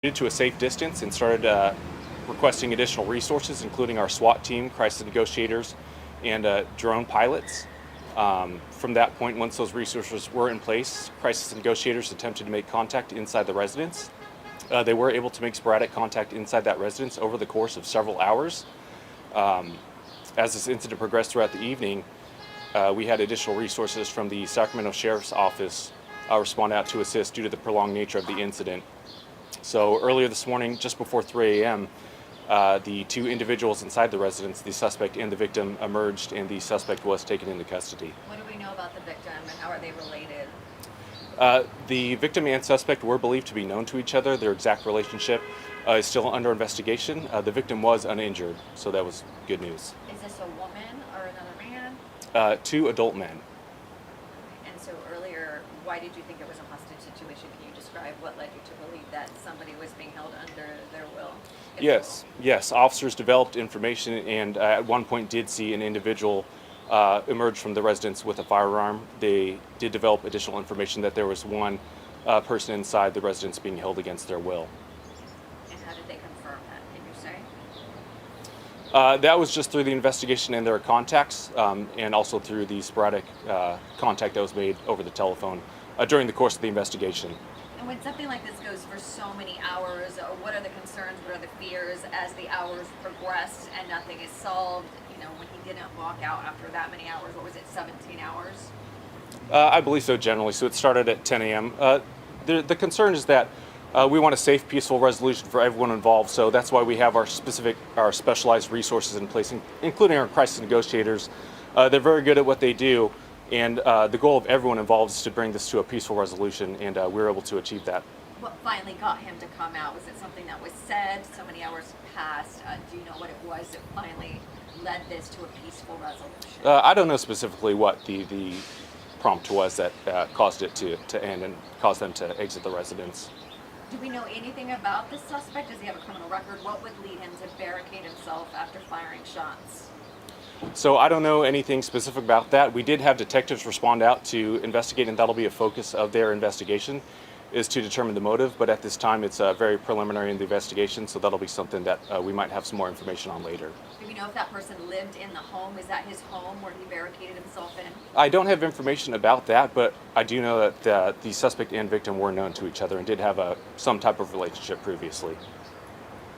to a safe distance and started requesting additional resources, including our SWAT team, crisis negotiators, and drone pilots. From that point, once those resources were in place, crisis negotiators attempted to make contact inside the residence. They were able to make sporadic contact inside that residence over the course of several hours. As this incident progressed throughout the evening, we had additional resources from the Sacramento Sheriff's Office respond out to assist due to the prolonged nature of the incident. So earlier this morning, just before 3 a.m., the two individuals inside the residence, the suspect and the victim, emerged, and the suspect was taken into custody. What do we know about the victim, and how are they related? The victim and suspect were believed to be known to each other. Their exact relationship is still under investigation. The victim was uninjured, so that was good news. Is this a woman or another man? Two adult men. And so earlier, why did you think it was a hostage situation? Can you describe what led you to believe that somebody was being held under their will? Yes. Officers developed information and at one point did see an individual emerge from the residence with a firearm. They did develop additional information that there was one person inside the residence being held against their will. And how did they confirm that? Can you say? That was just through the investigation and their contacts, and also through the sporadic contact that was made over the telephone during the course of the investigation. And when something like this goes for so many hours, what are the concerns, what are the fears as the hours progressed and nothing is solved? You know, when he didn't walk out after that many hours, what was it, 17 hours? I believe so generally. So it started at 10 a.m. The concern is that we want a safe, peaceful resolution for everyone involved. So that's why we have our specialized resources in place, including our crisis negotiators. They're very good at what they do. And the goal of everyone involved is to bring this to a peaceful resolution, and we were able to achieve that. What finally got him to come out? Was it something that was said? So many hours passed. Do you know what it was that finally led this to a peaceful resolution? I don't know specifically what the prompt was that caused it to end and caused them to exit the residence. Do we know anything about the suspect? Does he have a criminal record? What would lead him to barricade himself after firing shots? So I don't know anything specific about that. We did have detectives respond out to investigate, and that'll be a focus of their investigation, is to determine the motive. But at this time, it's very preliminary in the investigation, so that'll be something that we might have some more information on later. Do we know if that person lived in the home? Is that his home where he barricaded himself in? I don't have information about that, but I do know that the suspect and victim were known to each other and did have some type of relationship previously.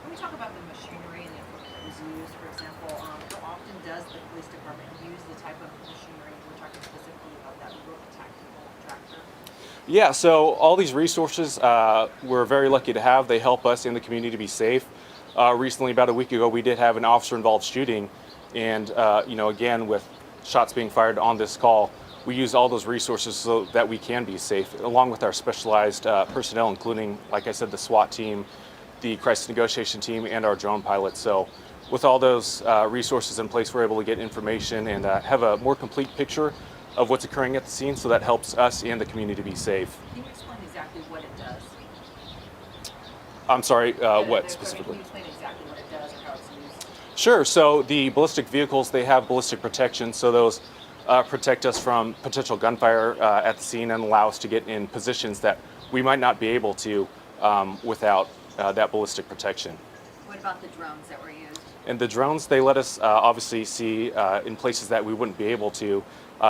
When we talk about the machinery and the equipment that was used, for example, how often does the police department use the type of machinery? We're talking specifically about that rook tactical tractor. Yeah, so all these resources we're very lucky to have. They help us in the community to be safe. Recently, about a week ago, we did have an officer-involved shooting, and again, with shots being fired on this call, we use all those resources so that we can be safe, along with our specialized personnel, including, like I said, the SWAT team, the crisis negotiation team, and our drone pilots. So with all those resources in place, we're able to get information and have a more complete picture of what's occurring at the scene, so that helps us and the community be safe. Can you explain exactly what it does? I'm sorry, what specifically? Can you explain exactly what it does or how it's used? Sure. So the ballistic vehicles, they have ballistic protection, so those protect us from potential gunfire at the scene and allow us to get in positions that we might not be able to without that ballistic protection. What about the drones that were used? And the drones, they let us obviously see in places that we wouldn't be able to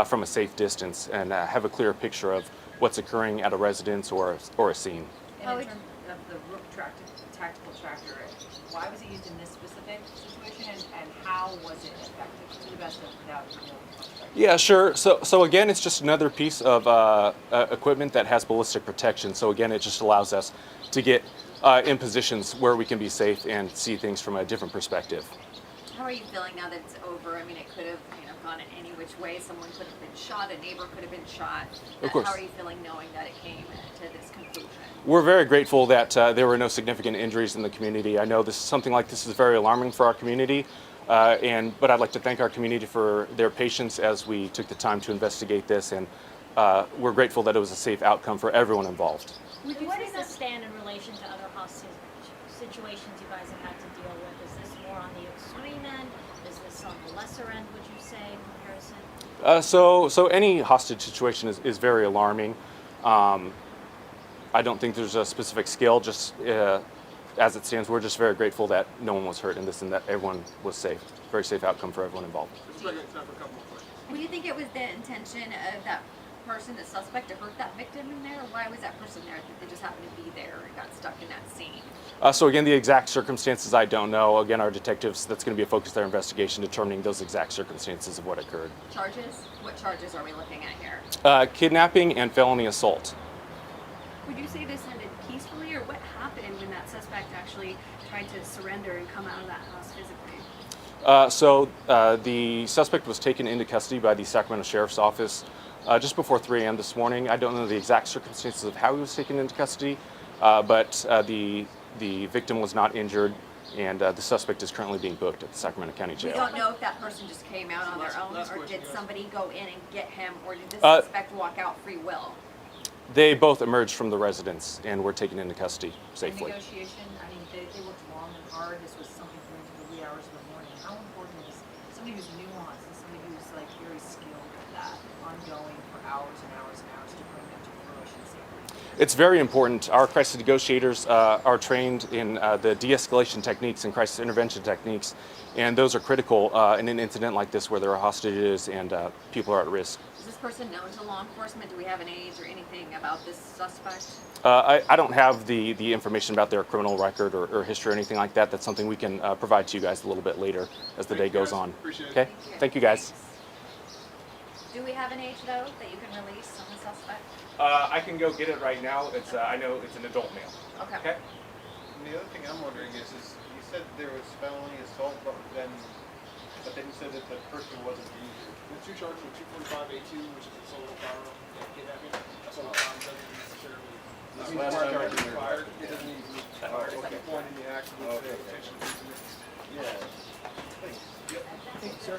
from a safe distance and have a clearer picture of what's occurring at a residence or a scene. And in terms of the rook tactical tractor, why was it used in this specific situation, and how was it effective, to the best of without Yeah, sure. So again, it's just another piece of equipment that has ballistic protection. So again, it just allows us to get in positions where we can be safe and see things from a different perspective. How are you feeling now that it's over? I mean, it could have gone in any which way. Someone could have been shot. A neighbor could have been shot. Of course. How are you feeling knowing that it came to this conclusion? We're very grateful that there were no significant injuries in the community. I know something like this is very alarming for our community, but I'd like to thank our community for their patience as we took the time to investigate this, and we're grateful that it was a safe outcome for everyone involved. Where does this stand in relation to other hostage situations you guys have had to deal with? Is this more on the extreme end? Is this on the lesser end, would you say, in comparison? So any hostage situation is very alarming. I don't think there's a specific scale, just as it stands, we're just very grateful that no one was hurt in this and that everyone was safe. Very safe outcome for everyone involved. Looks like it's time for a couple more questions. What do you think it was the intention of that person, the suspect, to hurt that victim in there? Or why was that person there? I think they just happened to be there and got stuck in that scene. So again, the exact circumstances I don't know. Again, our detectives, that's going to be a focus of their investigation, determining those exact circumstances of what occurred. Charges? What charges are we looking at here? Kidnapping and felony assault. Would you say this ended peacefully, or what happened when that suspect actually tried to surrender and come out of that house physically? The suspect was taken into custody by the Sacramento Sheriff's Office just before 3 a.m. this morning. I don't know the exact circumstances of how he was taken into custody, but the victim was not injured, and the suspect is currently being booked at the Sacramento County We Jail. don't know if that person just came out on their own, last or question, did guys. somebody go in and get him, or did the Uh, suspect walk out free will? They both emerged from the residence and were taken into custody The safely. negotiation, I mean, they worked long and hard, this was something for into the wee hours of the morning. How important is somebody who's nuanced and somebody who's like very skilled at that, ongoing for hours and hours and hours to bring them to fruition safely? It's very important. Our crisis negotiators are trained in the de-escalation techniques and crisis intervention techniques, and those are critical in an incident like this where there are hostages and people are at risk. Is this person known to law enforcement? Do we have an age or anything about this suspect? I don't have the information about their criminal record or history or anything like that. That's something we can provide to you guys a little bit later as the day Thank you, goes guys. on. Appreciate it. Okay? Thank you, guys. Do we have an age, though, that you can release on the suspect? I can go get it right now. I know it's an adult male. Okay. And the other thing I'm wondering is you said there was felony assault, but then you said that the person wasn't injured. There's two charges with 245A2, which is assault with a firearm and kidnapping. Assault with a firearm doesn't necessarily. This last time I did fired. It doesn't need to be fired. It's like a point in the action. Okay. Potential incident. Yeah. Thanks. Yep. Thank you, sir.